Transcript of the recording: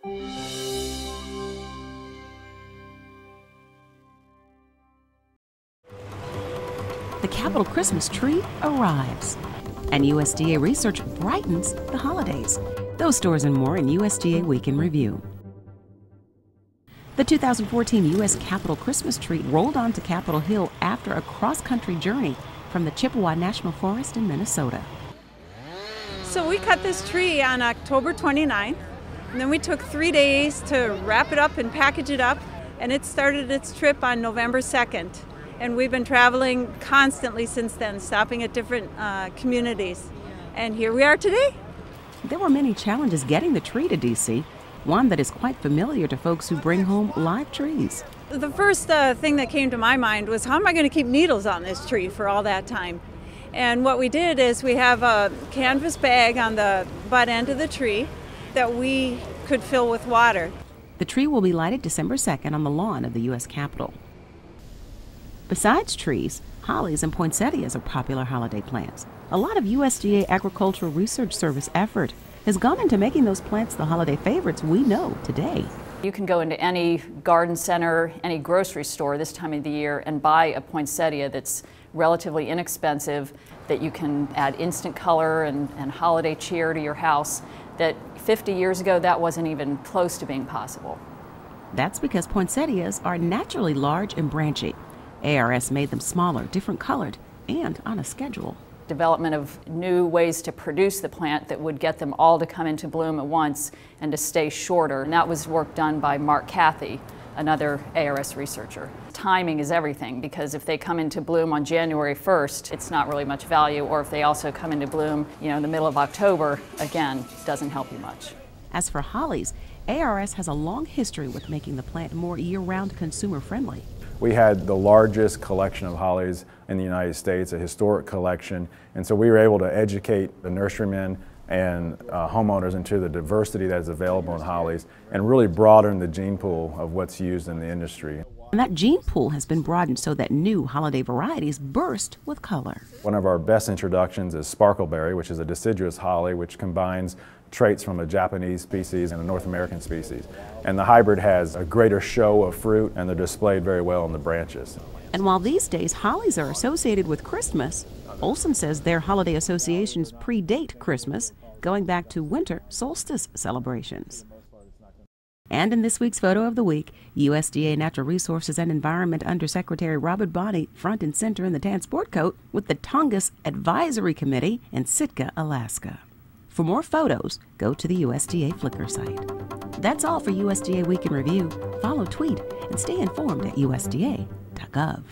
The Capitol Christmas tree arrives, and USDA research brightens the holidays. Those stories and more in USDA Week in Review. The 2014 U.S. Capitol Christmas tree rolled onto Capitol Hill after a cross-country journey from the Chippewa National Forest in Minnesota. So we cut this tree on October 29th, and then we took 3 days to wrap it up and package it up, and it started its trip on November 2nd. And we've been traveling constantly since then, stopping at different communities. And here we are today. There were many challenges getting the tree to D.C., one that is quite familiar to folks who bring home live trees. The first thing that came to my mind was, how am I going to keep needles on this tree for all that time? And what we did is we have a canvas bag on the butt end of the tree that we could fill with water. The tree will be lighted December 2nd on the lawn of the U.S. Capitol. Besides trees, hollies and poinsettias are popular holiday plants. A lot of USDA Agricultural Research Service effort has gone into making those plants the holiday favorites we know today. You can go into any garden center, any grocery store this time of the year and buy a poinsettia that's relatively inexpensive, that you can add instant color and holiday cheer to your house, that 50 years ago that wasn't even close to being possible. That's because poinsettias are naturally large and branchy. ARS made them smaller, different colored, and on a schedule. Development of new ways to produce the plant that would get them all to come into bloom at once and to stay shorter. And that was work done by Mark Cathy, another ARS researcher. Timing is everything, because if they come into bloom on January 1st, it's not really much value, or if they also come into bloom, in the middle of October, again, doesn't help you much. As for hollies, ARS has a long history with making the plant more year-round consumer-friendly. We had the largest collection of hollies in the United States, a historic collection, and so we were able to educate the nurserymen and homeowners into the diversity that is available in hollies and really broaden the gene pool of what's used in the industry. And that gene pool has been broadened so that new holiday varieties burst with color. One of our best introductions is sparkleberry, which is a deciduous holly which combines traits from a Japanese species and a North American species. And the hybrid has a greater show of fruit, and they're displayed very well on the branches. And while these days hollies are associated with Christmas, Olson says their holiday associations predate Christmas, going back to winter solstice celebrations. And in this week's Photo of the Week, USDA Natural Resources and Environment Undersecretary Robert Bonney front and center in the tan sport coat with the Tongass Advisory Committee in Sitka, Alaska. For more photos, go to the USDA Flickr site. That's all for USDA Week in Review. Follow, tweet, and stay informed at USDA.gov.